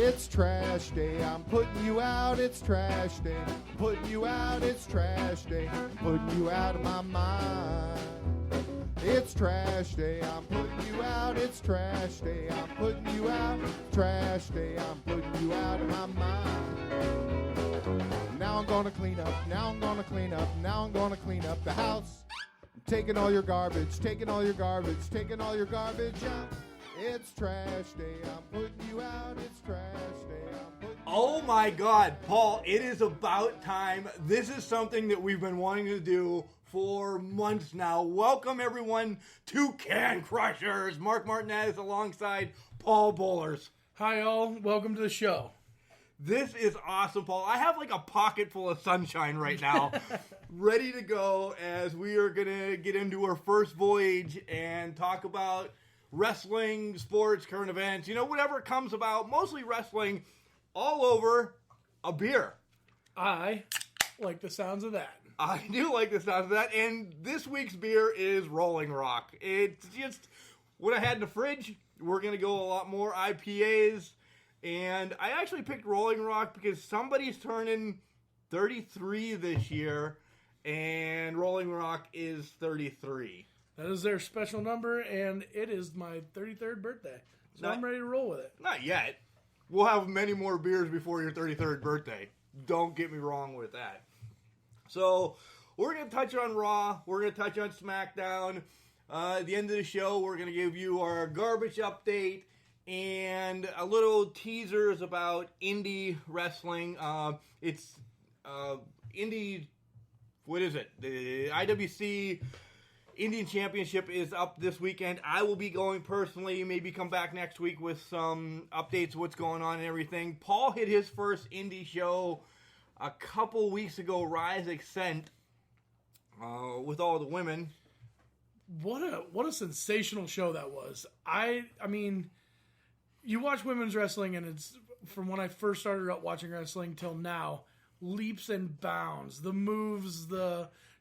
It's trash day, I'm putting you out, it's trash day. Putting you out, it's trash day. Putting you out of my mind. It's trash day, I'm putting you out, it's trash day. I'm putting you out, trash day, I'm putting you out of my mind. Now I'm gonna clean up, now I'm gonna clean up, now I'm gonna clean up the house. I'm taking all your garbage, taking all your garbage, taking all your garbage out. It's trash day, I'm putting you out, it's trash day, I'm putting you Oh my God, Paul, it is about time. This is something that we've been wanting to do for months now. Welcome everyone to Can Crushers. Mark Martinez alongside Paul Bowlers. Hi all, welcome to the show. This is awesome, Paul. I have like a pocket full of sunshine right now, ready to go as we are going to get into our first voyage and talk about wrestling, sports, current events, you know, whatever comes about, mostly wrestling, all over a beer. I like the sounds of that. I do like the sound of that, and this week's beer is Rolling Rock. It's just what I had in the fridge. We're going to go a lot more IPAs, and I actually picked Rolling Rock because somebody's turning 33 this year, and Rolling Rock is 33. That is their special number, and it is my 33rd birthday, so I'm ready to roll with it. Not yet. We'll have many more beers before your 33rd birthday. Don't get me wrong with that. So, we're going to touch on Raw. We're going to touch on SmackDown. At the end of the show, we're going to give you our garbage update and a little teasers about indie wrestling. It's indie, what is it? The IWC Indian Championship is up this weekend. I will be going personally, maybe come back next week with some updates of what's going on and everything. Paul hit his first indie show a couple weeks ago, Rise Ascent, with all the women. What a sensational show that was. I mean, you watch women's wrestling, and it's, from when I first started out watching wrestling till now, leaps and bounds. The moves,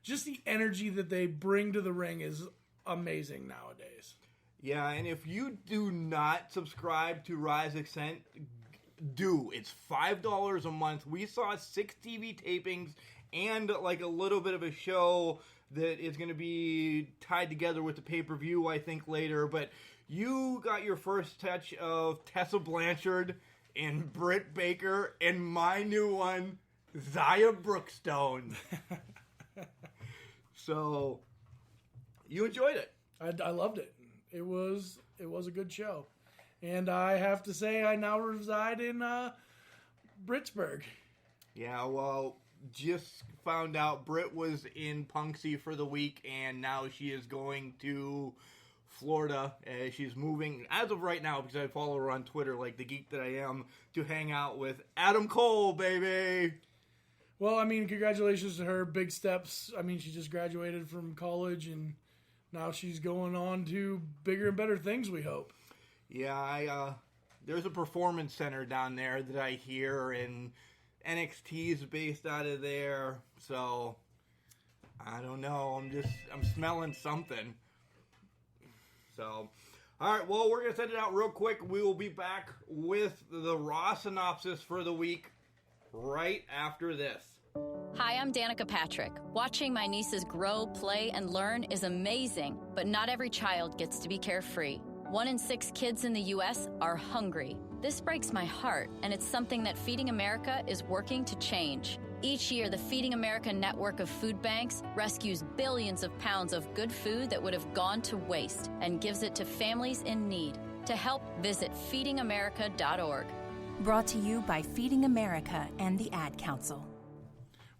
just the energy that they bring to the ring is amazing nowadays. Yeah, and if you do not subscribe to Rise Ascent, do. It's $5 a month. We saw 6 TV tapings and like a little bit of a show that is going to be tied together with the pay-per-view, I think, later. But you got your first touch of Tessa Blanchard and Britt Baker and my new one, Xia Brookstone. So, you enjoyed it. I loved it. It was a good show. And I have to say, I now reside in Britsburg. Yeah, well, just found out Britt was in Punxsutawney for the week, and now she is going to Florida. She's moving, as of right now, because I follow her on Twitter like the geek that I am, to hang out with Adam Cole, baby! Well, I mean, congratulations to her. Big steps. I mean, she just graduated from college, and now she's going on to bigger and better things, we hope. Yeah, there's a performance center down there that I hear, and NXT is based out of there, so I don't know. I'm smelling something. So, all right, well, we're going to send it out real quick. We will be back with the Raw synopsis for the week right after this. Hi, I'm Danica Patrick. Watching my nieces grow, play, and learn is amazing, but not every child gets to be carefree. 1 in 6 kids in the U.S. are hungry. This breaks my heart, and it's something that Feeding America is working to change. Each year, the Feeding America network of food banks rescues billions of pounds of good food that would have gone to waste and gives it to families in need. To help, visit feedingamerica.org. Brought to you by Feeding America and the Ad Council.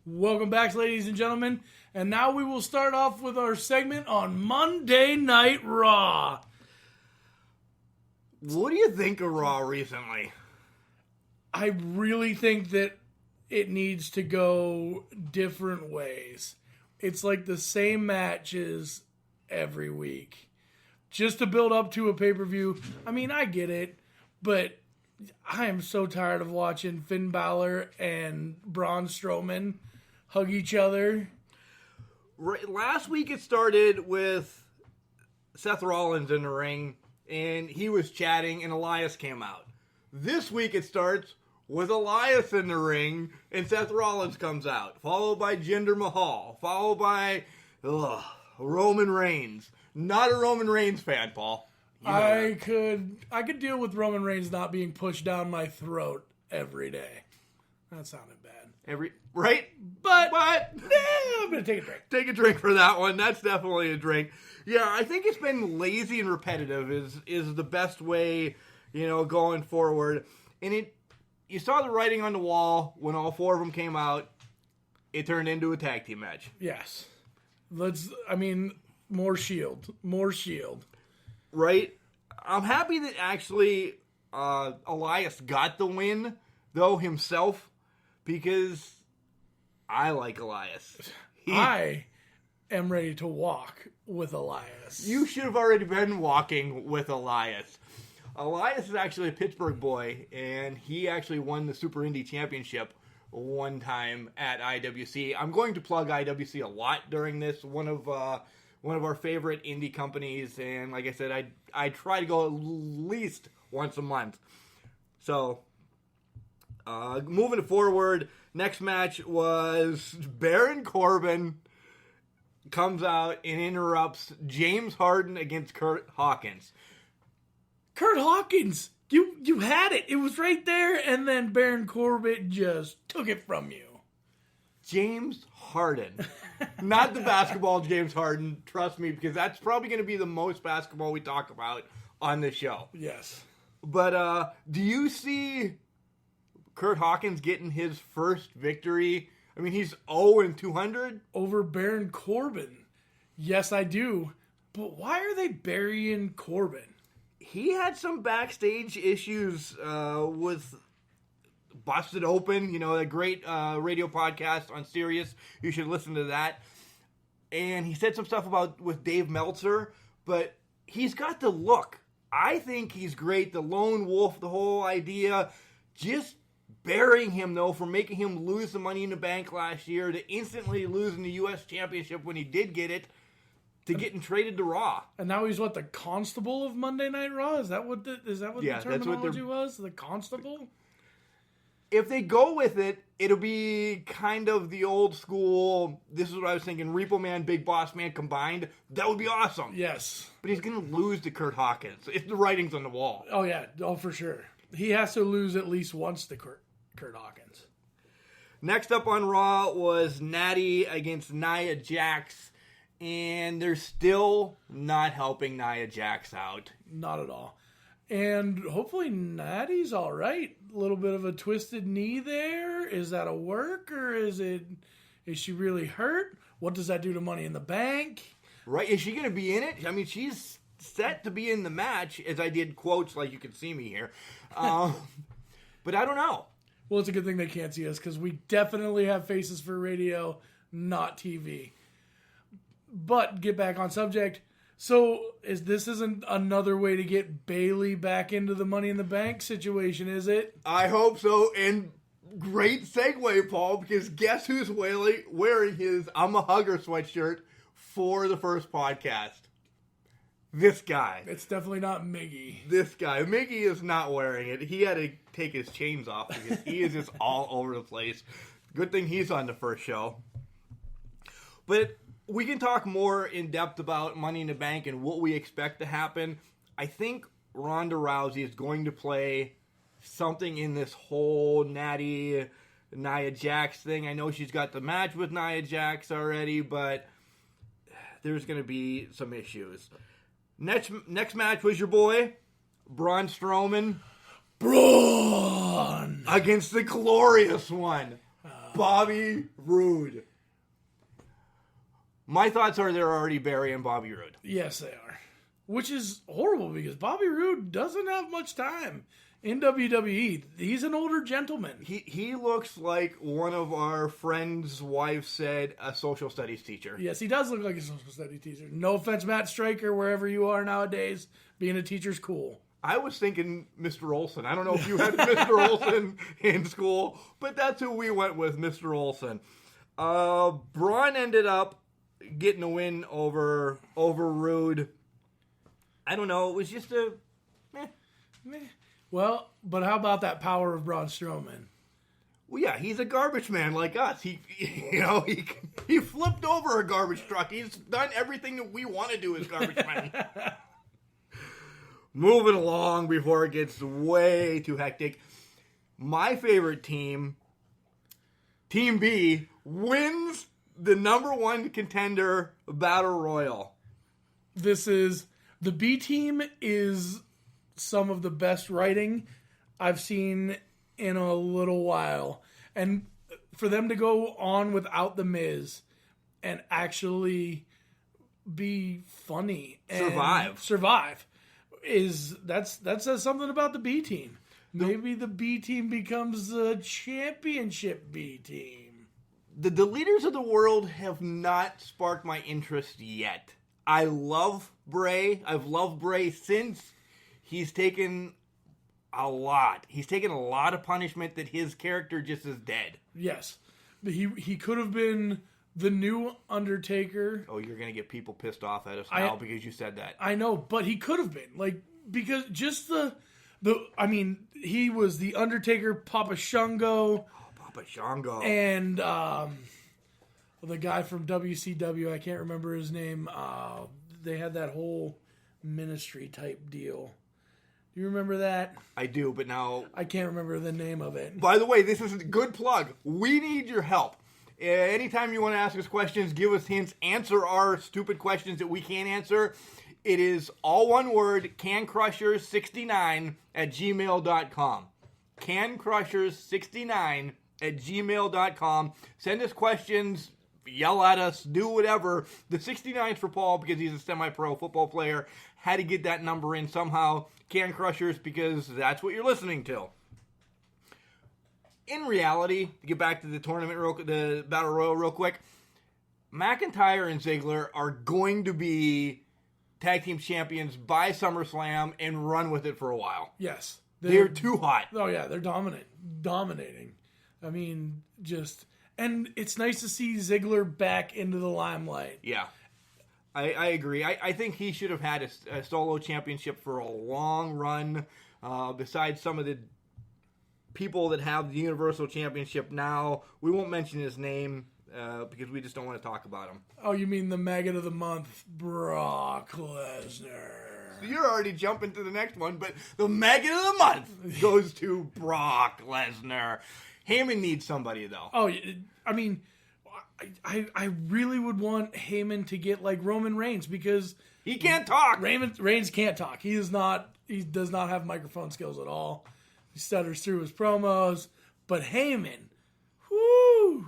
Welcome back, ladies and gentlemen. And now we will start off with our segment on Monday Night Raw. What do you think of Raw recently? I really think that it needs to go different ways. It's like the same matches every week. Just to build up to a pay-per-view. I mean, I get it, but I am so tired of watching Finn Balor and Braun Strowman hug each other. Right, last week it started with Seth Rollins in the ring, and he was chatting, and Elias came out. This week it starts with Elias in the ring, and Seth Rollins comes out, followed by Jinder Mahal, followed by Roman Reigns. Not a Roman Reigns fan, Paul. I could deal with Roman Reigns not being pushed down my throat every day. That sounded bad. Right? But I'm going to take a drink. Take a drink for that one. That's definitely a drink. Yeah, I think it's been lazy and repetitive is the best way, going forward. And you saw the writing on the wall when all four of them came out. It turned into a tag team match. Yes. More Shield. More Shield. Right? I'm happy that actually Elias got the win, though, himself, because I like Elias. I am ready to walk with Elias. You should have already been walking with Elias. Elias is actually a Pittsburgh boy, and he actually won the Super Indie Championship one time at IWC. I'm going to plug IWC a lot during this. One of our favorite indie companies, and like I said, I try to go at least once a month. So, moving forward, next match was Baron Corbin comes out and interrupts James Harden against Kurt Hawkins. Kurt Hawkins, you had it. It was right there, and then Baron Corbin just took it from you. James Harden. Not the basketball James Harden, trust me, because that's probably going to be the most basketball we talk about on this show. Yes. But do you see Kurt Hawkins getting his first victory? I mean, he's 0-200. Over Baron Corbin. Yes, I do. But why are they burying Corbin? He had some backstage issues with Busted Open, a great radio podcast on Sirius. You should listen to that. And he said some stuff with Dave Meltzer, but he's got the look. I think he's great. The lone wolf, the whole idea. Just burying him, though, for making him lose the Money in the Bank last year, to instantly losing the U.S. Championship when he did get it, to getting traded to Raw. And now he's the constable of Monday Night Raw? Is that what the terminology was? The constable? If they go with it, it'll be kind of the old school, this is what I was thinking, Repo Man, Big Boss Man combined. That would be awesome. Yes. But he's going to lose to Kurt Hawkins. If the writing's on the wall. Oh, yeah. Oh, for sure. He has to lose at least once to Kurt Hawkins. Next up on Raw was Natty against Nia Jax. And they're still not helping Nia Jax out. Not at all. And hopefully Natty's all right. A little bit of a twisted knee there. Is that a work, or is she really hurt? What does that do to Money in the Bank? Right. Is she going to be in it? I mean, she's set to be in the match, as I did quotes like you can see me here. But I don't know. Well, it's a good thing they can't see us, because we definitely have faces for radio, not TV. But get back on subject. So this isn't another way to get Bayley back into the Money in the Bank situation, is it? I hope so. And great segue, Paul, because guess who's wearing his I'm a Hugger sweatshirt for the first podcast? This guy. It's definitely not Miggy. This guy. Miggy is not wearing it. He had to take his chains off because he is just all over the place. Good thing he's on the first show. But we can talk more in depth about Money in the Bank and what we expect to happen. I think Ronda Rousey is going to play something in this whole Nia Jax thing. I know she's got the match with Nia Jax already, but there's going to be some issues. Next match was your boy, Braun Strowman. Braun! Against the glorious one, Bobby Roode. My thoughts are they're already burying Bobby Roode. Yes, they are. Which is horrible, because Bobby Roode doesn't have much time in WWE. He's an older gentleman. He looks like one of our friends' wives said, a social studies teacher. Yes, he does look like a social studies teacher. No offense, Matt Stryker, wherever you are nowadays, being a teacher's cool. I was thinking Mr. Olsen. I don't know if you had Mr. Olsen in school, but that's who we went with, Mr. Olsen. Braun ended up getting a win over Roode. I don't know. It was just a meh. Well, but how about that power of Braun Strowman? Well, yeah, he's a garbage man like us. He flipped over a garbage truck. He's done everything that we want to do as garbage men. Moving along before it gets way too hectic. My favorite team, Team B, wins the number one contender battle royal. The B team is some of the best writing I've seen in a little while. And for them to go on without The Miz and actually be funny and survive that says something about the B team. Maybe the B team becomes the championship B team. The leaders of the world have not sparked my interest yet. I love Bray. I've loved Bray since he's taken a lot. He's taken a lot of punishment that his character just is dead. Yes. He could have been the new Undertaker. Oh, you're going to get people pissed off at us now because you said that. I know, but he could have been. Because just he was the Undertaker, Papa Shango. Oh, Papa Shango. And the guy from WCW, I can't remember his name. They had that whole ministry type deal. Do you remember that? I do, but now I can't remember the name of it. By the way, this is a good plug. We need your help. Anytime you want to ask us questions, give us hints, answer our stupid questions that we can't answer. It is all one word, cancrushers69@gmail.com. cancrushers69@gmail.com. Send us questions, yell at us, do whatever. The 69 for Paul because he's a semi-pro football player. Had to get that number in somehow. Can Crushers because that's what you're listening to. In reality, to get back to the tournament, the Battle Royal real quick, McIntyre and Ziggler are going to be tag team champions by SummerSlam and run with it for a while. Yes. They're too hot. Oh, yeah, they're dominating. I mean, and it's nice to see Ziggler back into the limelight. Yeah. I agree. I think he should have had a solo championship for a long run. Besides some of the people that have the Universal Championship now, we won't mention his name because we just don't want to talk about him. Oh, you mean the Maggot of the Month, Brock Lesnar? So you're already jumping to the next one, but the Maggot of the Month goes to Brock Lesnar. Heyman needs somebody, though. Oh, I mean, I really would want Heyman to get like Roman Reigns because he can't talk. Reigns can't talk. He does not have microphone skills at all. He stutters through his promos. But Heyman, whoo!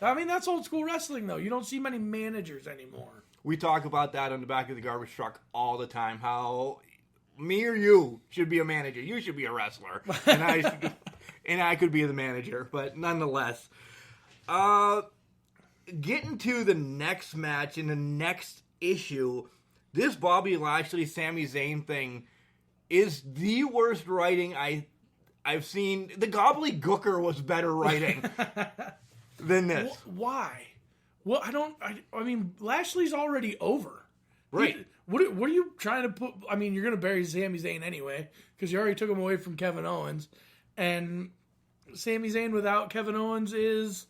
I mean, that's old school wrestling, though. You don't see many managers anymore. We talk about that on the back of the garbage truck all the time. How me or you should be a manager. You should be a wrestler, and I could be the manager. But nonetheless, getting to the next match and the next issue, this Bobby Lashley, Sami Zayn thing is the worst writing I've seen. The gobbledygooker was better writing than this. Why? Well, I mean, Lashley's already over. Right. What are you trying to put? I mean, you're going to bury Sami Zayn anyway because you already took him away from Kevin Owens. And Sami Zayn without Kevin Owens is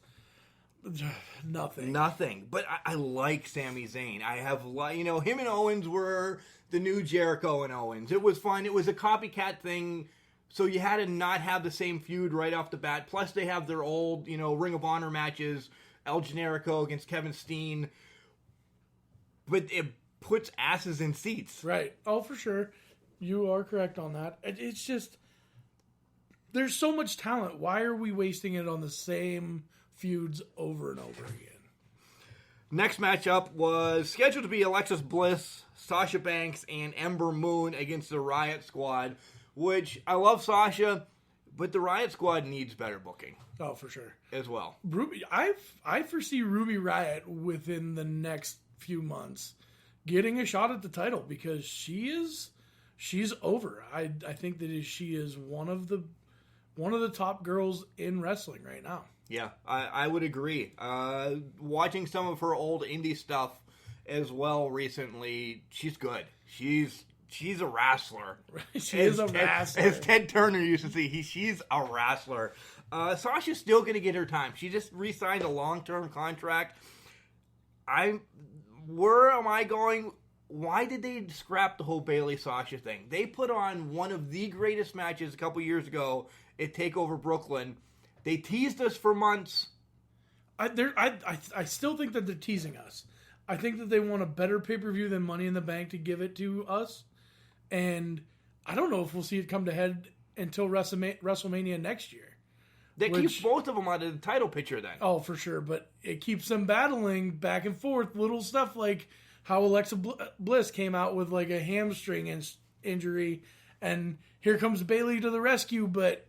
nothing. Nothing. But I like Sami Zayn. I have, him and Owens were the new Jericho and Owens. It was fun. It was a copycat thing. So you had to not have the same feud right off the bat. Plus they have their old, Ring of Honor matches. El Generico against Kevin Steen. But it puts asses in seats. Right. Oh, for sure. You are correct on that. It's just, there's so much talent. Why are we wasting it on the same feuds over and over again? Next matchup was scheduled to be Alexis Bliss, Sasha Banks, and Ember Moon against the Riot Squad, which I love Sasha, but the Riot Squad needs better booking. Oh, for sure. As well. Ruby, I foresee Ruby Riott within the next few months getting a shot at the title because she's over. I think that she is one of the top girls in wrestling right now. Yeah, I would agree. Watching some of her old indie stuff as well recently, she's good. She's she's a wrestler. She is a wrestler. As Ted Turner used to say, she's a wrestler. Sasha's still going to get her time. She just re-signed a long-term contract. Where am I going? Why did they scrap the whole Bayley-Sasha thing? They put on one of the greatest matches a couple years ago at TakeOver Brooklyn. They teased us for months. I still think that they're teasing us. I think that they want a better pay-per-view than Money in the Bank to give it to us. And I don't know if we'll see it come to head until WrestleMania next year. That keeps both of them out of the title picture then. Oh, for sure. But it keeps them battling back and forth. Little stuff like how Alexa Bliss came out with like a hamstring injury. And here comes Bayley to the rescue. But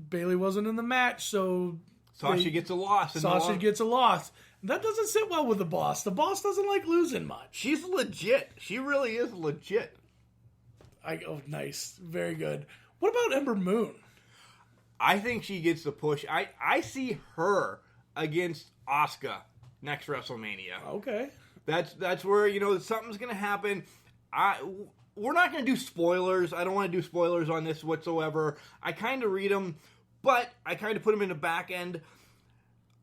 Bayley wasn't in the match. So Sasha gets a loss. Sasha gets a loss. That doesn't sit well with the boss. The boss doesn't like losing much. She's legit. She really is legit. Oh, nice. Very good. What about Ember Moon? I think she gets the push. I see her against Asuka next WrestleMania. Okay. That's where, something's going to happen. We're not going to do spoilers. I don't want to do spoilers on this whatsoever. I kind of read them, but I kind of put them in the back end.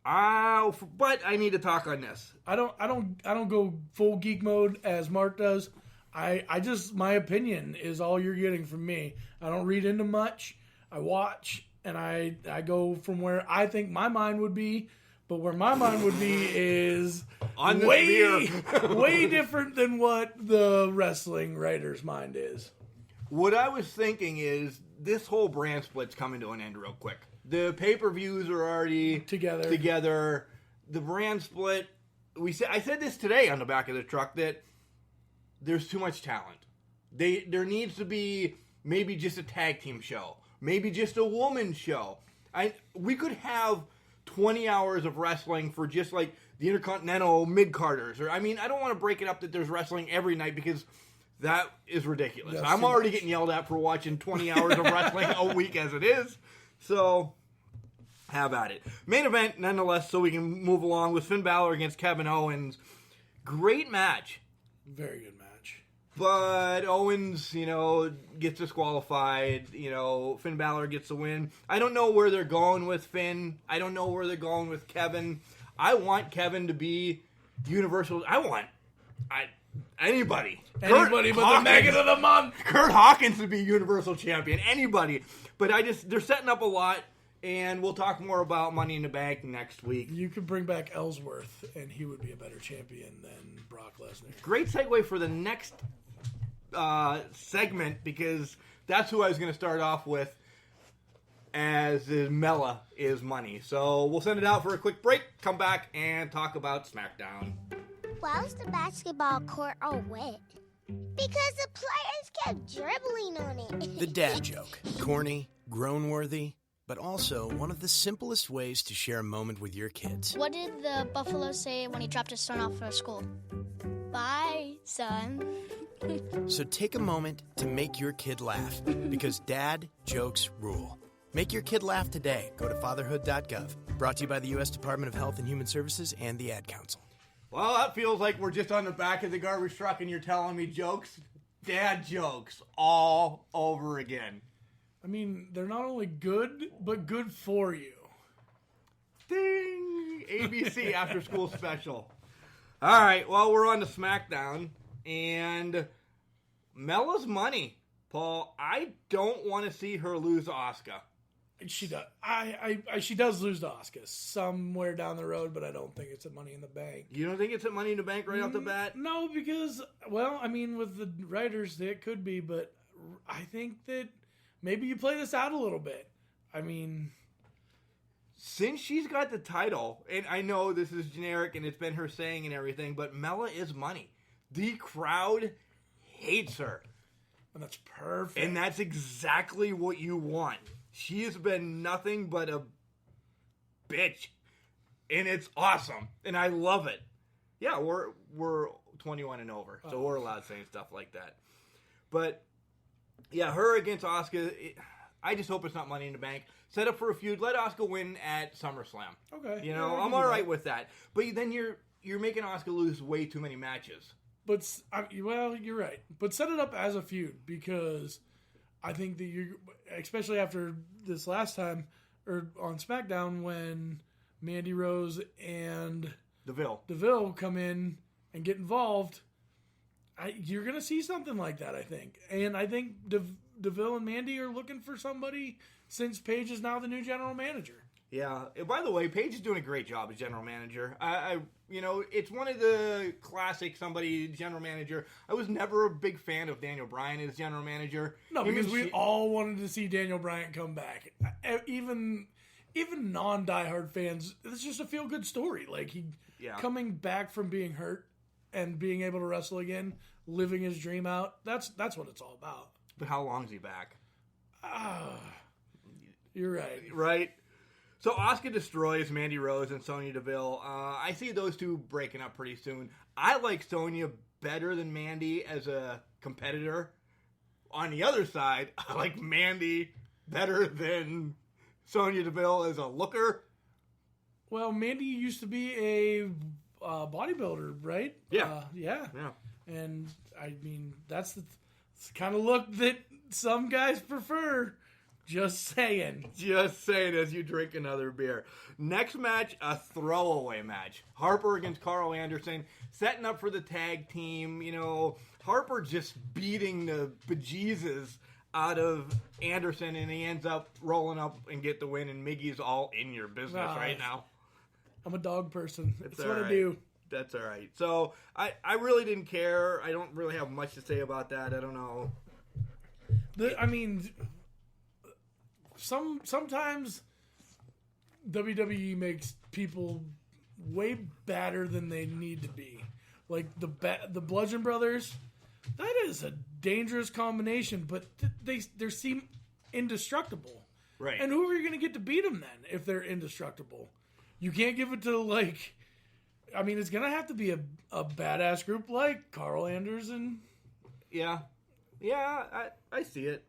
But I need to talk on this. I don't go full geek mode as Mark does. I just, my opinion is all you're getting from me. I don't read into much. I watch and I go from where I think my mind would be, but where my mind would be is way different than what the wrestling writer's mind is. What I was thinking is this whole brand split's coming to an end real quick. The pay-per-views are already together. The brand split. I said this today on the back of the truck that there's too much talent. There needs to be maybe just a tag team show. Maybe just a woman's show. We could have 20 hours of wrestling for just like the Intercontinental mid-carders. I don't want to break it up that there's wrestling every night because that is ridiculous. I'm already getting yelled at for watching 20 hours of wrestling a week as it is. So, have at it. Main event, nonetheless, so we can move along with Finn Balor against Kevin Owens. Great match. Very good match. But Owens, gets disqualified. Finn Balor gets the win. I don't know where they're going with Finn. I don't know where they're going with Kevin. I want Kevin to be Universal. Anybody but the Maggot of the Month. Kurt Hawkins to be Universal Champion. Anybody. But they're setting up a lot, and we'll talk more about Money in the Bank next week. You could bring back Ellsworth, and he would be a better champion than Brock Lesnar. Great segue for the next segment, because that's who I was going to start off with, as is Mella is Money. So we'll send it out for a quick break, come back, and talk about SmackDown. Why was the basketball court all wet? Because the players kept dribbling on it. The dad joke. Corny, groan-worthy, but also one of the simplest ways to share a moment with your kids. What did the buffalo say when he dropped his son off for school? Bye, son. So take a moment to make your kid laugh, because dad jokes rule. Make your kid laugh today. Go to fatherhood.gov. Brought to you by the U.S. Department of Health and Human Services and the Ad Council. Well, that feels like we're just on the back of the garbage truck and you're telling me jokes. Dad jokes all over again. They're not only good, but good for you. Ding! ABC After School Special. All right, well, we're on to SmackDown. And Mella's Money. Paul, I don't want to see her lose to Asuka. She does. She does lose to Asuka somewhere down the road, but I don't think it's at Money in the Bank. You don't think it's at Money in the Bank right off the bat? No, because, with the writers, it could be, but I think that maybe you play this out a little bit. Since she's got the title, and I know this is generic and it's been her saying and everything, but Mella is Money. The crowd hates her. And that's perfect. And that's exactly what you want. She has been nothing but a bitch. And it's awesome. And I love it. Yeah, we're 21 and over, so we're allowed saying stuff like that. But, yeah, her against Asuka, I just hope it's not Money in the Bank. Set up for a feud. Let Asuka win at SummerSlam. Okay. I'm all right with that. But then you're making Asuka lose way too many matches. But well, you're right. But set it up as a feud because I think that you, especially after this last time or on SmackDown when Mandy Rose and Deville come in and get involved, you're gonna see something like that. I think, and I think Deville and Mandy are looking for somebody since Paige is now the new general manager. Yeah. By the way, Paige is doing a great job as general manager. It's one of the classic general manager. I was never a big fan of Daniel Bryan as general manager. No, because we all wanted to see Daniel Bryan come back. Even non-diehard fans, it's just a feel-good story. Like, coming back from being hurt and being able to wrestle again, living his dream out, that's what it's all about. But how long is he back? You're right. Right? So Asuka destroys Mandy Rose and Sonya Deville. I see those two breaking up pretty soon. I like Sonya better than Mandy as a competitor. On the other side, I like Mandy better than Sonya Deville as a looker. Well, Mandy used to be a bodybuilder, right? Yeah. Yeah. And, I mean, that's the kind of look that some guys prefer. Just saying. Just saying as you drink another beer. Next match, a throwaway match. Harper against Carl Anderson, setting up for the tag team. Harper just beating the bejesus out of Anderson, and he ends up rolling up and get the win, and Miggy's all in your business right now. I'm a dog person. That's what right. I do. That's all right. So, I really didn't care. I don't really have much to say about that. I don't know. Sometimes WWE makes people way badder than they need to be. Like the Bludgeon Brothers, that is a dangerous combination, but they seem indestructible. Right. And who are you going to get to beat them then if they're indestructible? You can't give it to it's going to have to be a badass group like Carl Anderson. Yeah, I see it.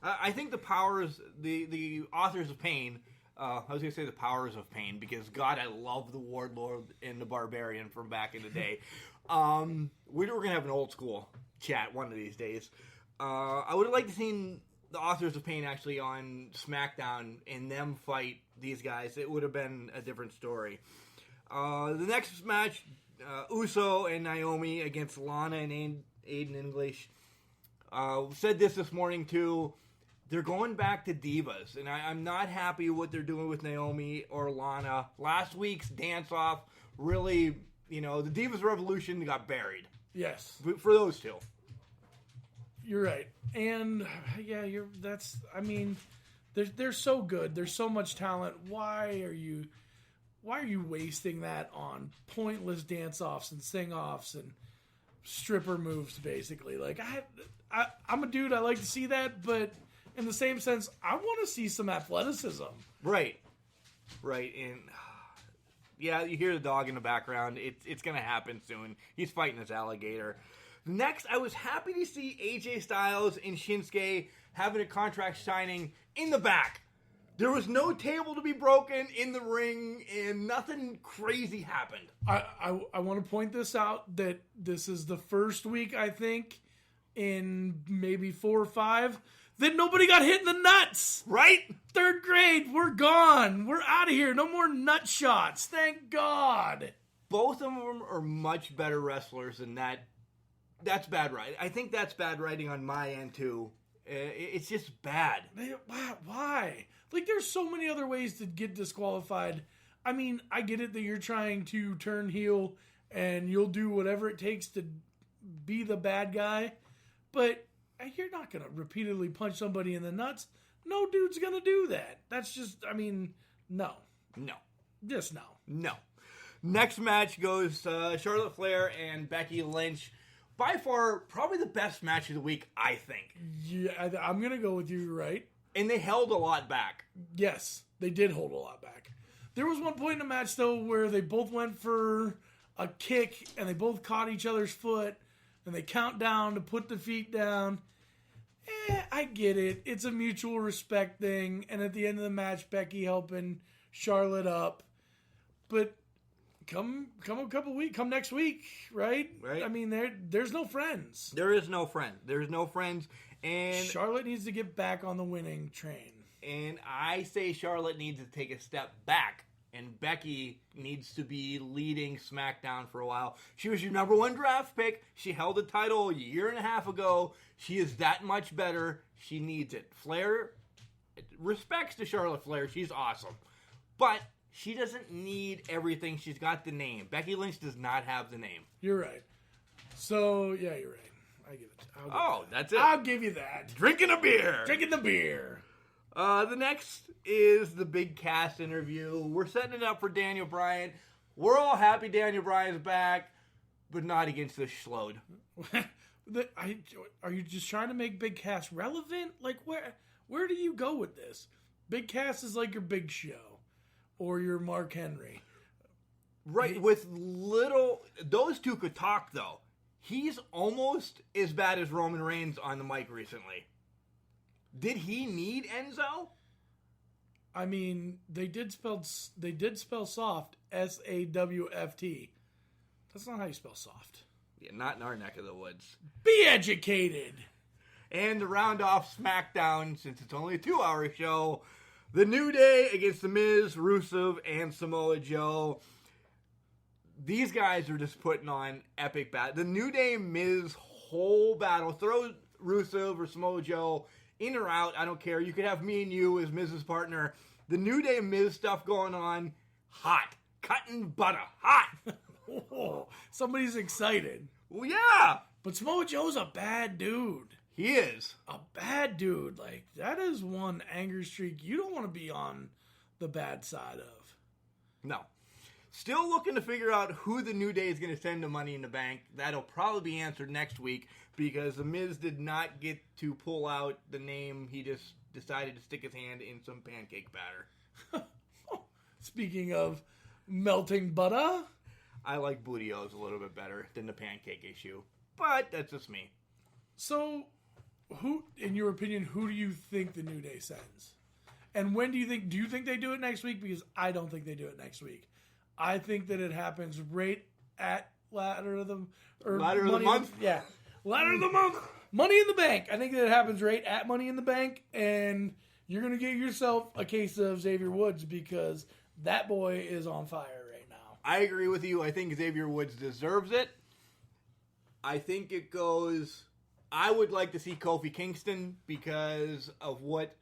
I think the powers, the authors of pain, I was going to say the powers of pain, because, God, I love the Warlord and the Barbarian from back in the day. We're going to have an old school chat one of these days. I would have liked to see the authors of pain actually on SmackDown and them fight these guys. It would have been a different story. The next match, Uso and Naomi against Lana and Aiden English. Said this morning, too. They're going back to divas, and I'm not happy with what they're doing with Naomi or Lana. Last week's dance-off really, the Divas Revolution got buried. Yes. For those two. You're right. And, they're so good. There's so much talent. Why are you wasting that on pointless dance-offs and sing-offs and stripper moves, basically? Like, I'm a dude, I like to see that, but in the same sense, I want to see some athleticism. Right. And you hear the dog in the background. It's going to happen soon. He's fighting this alligator. Next, I was happy to see AJ Styles and Shinsuke having a contract signing in the back. There was no table to be broken in the ring, and nothing crazy happened. I want to point this out, that this is the first week, I think, in maybe 4 or 5, that nobody got hit in the nuts. Right? 3rd grade, we're gone. We're out of here. No more nut shots. Thank God. Both of them are much better wrestlers than that. That's bad writing. I think that's bad writing on my end, too. It's just bad. Why? Like, there's so many other ways to get disqualified. I mean, I get it that you're trying to turn heel and you'll do whatever it takes to be the bad guy, but you're not going to repeatedly punch somebody in the nuts. No dude's going to do that. That's just, no. No. Just no. No. Next match goes Charlotte Flair and Becky Lynch. By far, probably the best match of the week, I think. Yeah, I'm going to go with you, right? And they held a lot back. Yes, they did hold a lot back. There was one point in the match, though, where they both went for a kick, and they both caught each other's foot, and they count down to put the feet down. I get it. It's a mutual respect thing, and at the end of the match, Becky helping Charlotte up. But Come a couple weeks. Come next week, right? Right. I mean, there's no friends. There is no friend. There's no friends. And Charlotte needs to get back on the winning train. And I say Charlotte needs to take a step back. And Becky needs to be leading SmackDown for a while. She was your number 1 draft pick. She held the title a year and a half ago. She is that much better. She needs it. Flair, respects to Charlotte Flair. She's awesome. But she doesn't need everything. She's got the name. Becky Lynch does not have the name. You're right. So, yeah, you're right. I give it. That's it. I'll give you that. Drinking a beer. Drinking the beer. The next is the Big Cass interview. We're setting it up for Daniel Bryan. We're all happy Daniel Bryan's back, but not against this schlode. Are you just trying to make Big Cass relevant? Like, where do you go with this? Big Cass is like your Big Show or your Mark Henry. Right, those two could talk, though. He's almost as bad as Roman Reigns on the mic recently. Did he need Enzo? I mean, they did spell soft, SAWFT. That's not how you spell soft. Yeah, not in our neck of the woods. Be educated. And to round off SmackDown, since it's only a 2-hour show, The New Day against The Miz, Rusev, and Samoa Joe. These guys are just putting on epic battle. The New Day Miz whole battle. Throw Rusev or Samoa Joe in or out, I don't care. You could have me and you as Miz's partner. The New Day Miz stuff going on, hot. Cutting butter, hot. Oh, somebody's excited. Well, yeah. But Samoa Joe's a bad dude. He is. A bad dude. Like, that is one anger streak you don't want to be on the bad side of. No. Still looking to figure out who the New Day is going to send to Money in the Bank. That'll probably be answered next week because The Miz did not get to pull out the name. He just decided to stick his hand in some pancake batter. Speaking of melting butter, I like Booty-O's a little bit better than the pancake issue. But that's just me. So, who, in your opinion, who do you think the New Day sends? And when do you think they do it next week? Because I don't think they do it next week. I think that it happens right at Ladder of the Month. Ladder of the Month. Money in the Bank. I think that it happens right at Money in the Bank, and you're going to get yourself a case of Xavier Woods because that boy is on fire right now. I agree with you. I think Xavier Woods deserves it. I think it goes... I would like to see Kofi Kingston because of what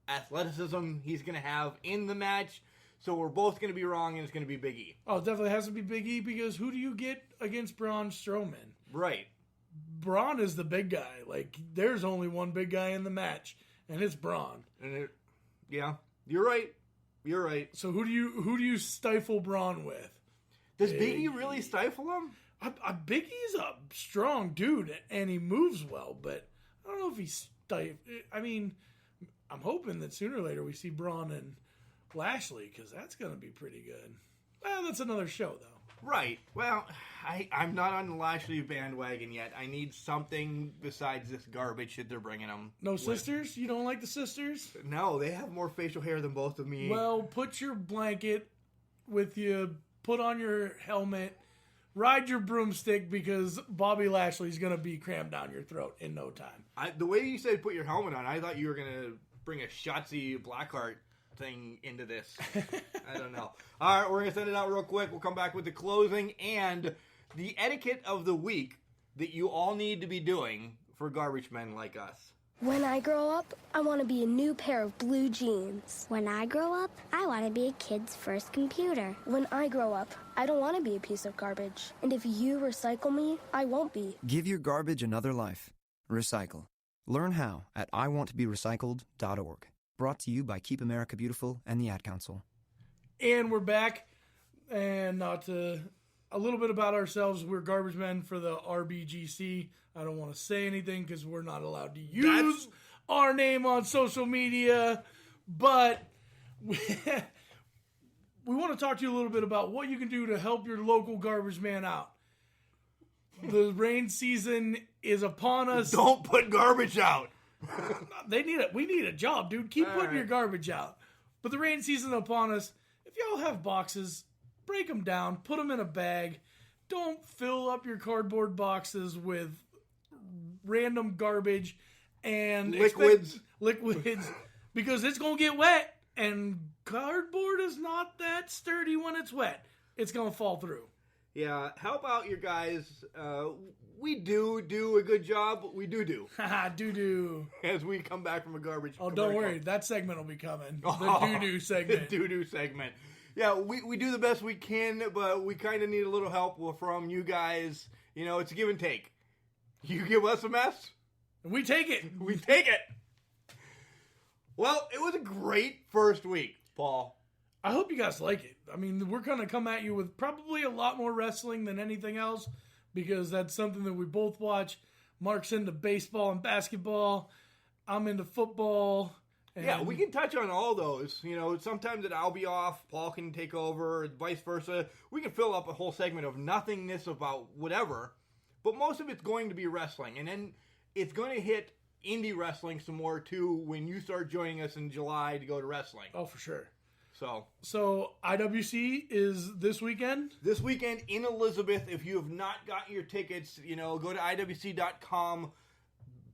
athleticism he's going to have in the match. So we're both going to be wrong, and it's going to be Big E. Oh, it definitely has to be Big E because who do you get against Braun Strowman? Right. Braun is the big guy. Like, there's only one big guy in the match, and it's Braun. Yeah, you're right. You're right. So who do you stifle Braun with? Does Big E really stifle him? Big E's a strong dude, and he moves well, but I don't know if he's I mean, I'm hoping that sooner or later we see Braun and Lashley, because that's going to be pretty good. Well, that's another show, though. Right. Well, I'm not on the Lashley bandwagon yet. I need something besides this garbage that they're bringing them. No sisters? You don't like the sisters? No, they have more facial hair than both of me. Well, put your blanket with you, put on your helmet, ride your broomstick, because Bobby Lashley's going to be crammed down your throat in no time. The way you said put your helmet on, I thought you were going to bring a Shotzi Blackheart thing into this. I don't know. All right, we're going to send it out real quick. We'll come back with the closing and the etiquette of the week that you all need to be doing for garbage men like us. When I grow up, I want to be a new pair of blue jeans. When I grow up, I want to be a kid's first computer. When I grow up, I don't want to be a piece of garbage. And if you recycle me, I won't be. Give your garbage another life. Recycle. Learn how at iwanttoberecycled.org. Brought to you by Keep America Beautiful and the Ad Council. And we're back. And a little bit about ourselves. We're garbage men for the RBGC. I don't want to say anything because we're not allowed to use our name on social media. But we want to talk to you a little bit about what you can do to help your local garbage man out. The rain season is upon us. Don't put garbage out. We need a job, dude. Keep putting your garbage out. But the rain season upon us. If y'all have boxes, break them down, put them in a bag. Don't fill up your cardboard boxes with random garbage and liquids, because it's going to get wet, and cardboard is not that sturdy when it's wet. It's going to fall through. Yeah, help out your guys. We do a good job, but we do. Haha, doo-doo. As we come back from a garbage Oh, commercial. don't worry. That segment will be coming. The doo-doo segment. The doo-doo segment. Yeah, we do the best we can, but we kind of need a little help from you guys. You know, it's a give and take. You give us a mess, and we take it. We take it. Well, it was a great first week, Paul. I hope you guys like it. I mean, we're going to come at you with probably a lot more wrestling than anything else, because that's something that we both watch. Mark's into baseball and basketball. I'm into football. And yeah, we can touch on all those. You know, sometimes that I'll be off, Paul can take over, vice versa. We can fill up a whole segment of nothingness about whatever, but most of it's going to be wrestling. And then it's going to hit indie wrestling some more, too, when you start joining us in July to go to wrestling. Oh, for sure. So IWC is this weekend? This weekend in Elizabeth. If you have not gotten your tickets, you know, go to IWC.com.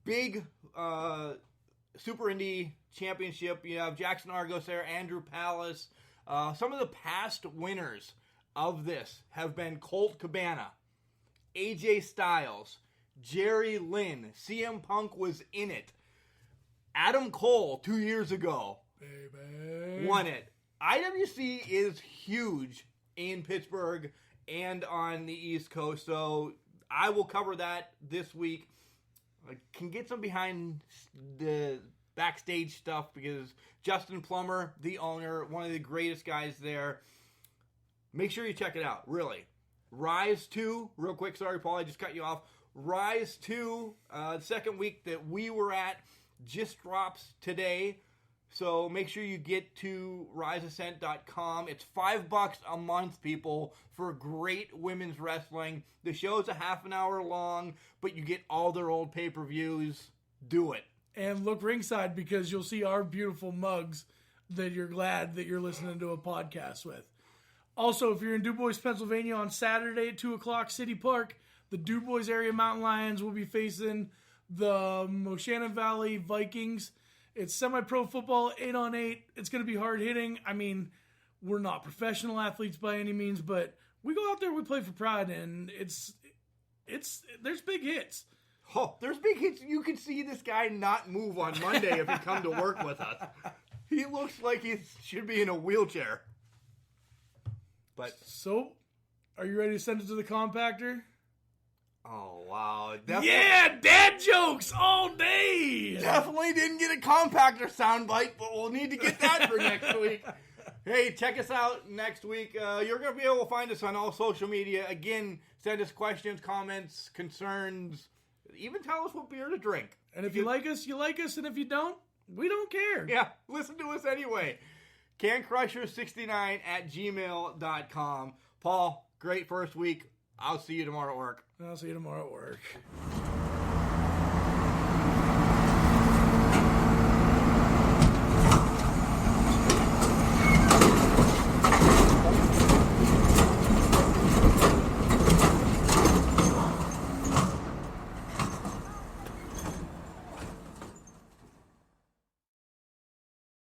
Big Super Indie Championship. You have Jackson Argos there, Andrew Palace. Some of the past winners of this have been Colt Cabana, AJ Styles, Jerry Lynn. CM Punk was in it. Adam Cole 2 years ago won it. IWC is huge in Pittsburgh and on the East Coast, so I will cover that this week. I can get some behind the backstage stuff because Justin Plummer, the owner, one of the greatest guys there. Make sure you check it out, really. Rise 2, real quick, sorry Paul, I just cut you off. Rise 2, the second week that we were at, just drops today. So make sure you get to riseascent.com. It's $5 a month, people, for great women's wrestling. The show's a half an hour long, but you get all their old pay-per-views. Do it. And look ringside, because you'll see our beautiful mugs that you're glad that you're listening to a podcast with. Also, if you're in DuBois, Pennsylvania on Saturday at 2 o'clock, City Park, the DuBois area Mountain Lions will be facing the Moshannon Valley Vikings. It's semi-pro football, 8-on-8. It's going to be hard-hitting. I mean, we're not professional athletes by any means, but we go out there, we play for pride, and there's big hits. Oh, there's big hits. You can see this guy not move on Monday if he come to work with us. He looks like he should be in a wheelchair. But so, are you ready to send it to the compactor? Oh, wow. Yeah, dad jokes all day. Definitely didn't get a compactor soundbite, but we'll need to get that for next week. Hey, check us out next week. You're going to be able to find us on all social media. Again, send us questions, comments, concerns. Even tell us what beer to drink. And if you like us, you like us. And if you don't, we don't care. Yeah, listen to us anyway. CanCrusher69@gmail.com. Paul, great first week. I'll see you tomorrow at work. I'll see you tomorrow at work.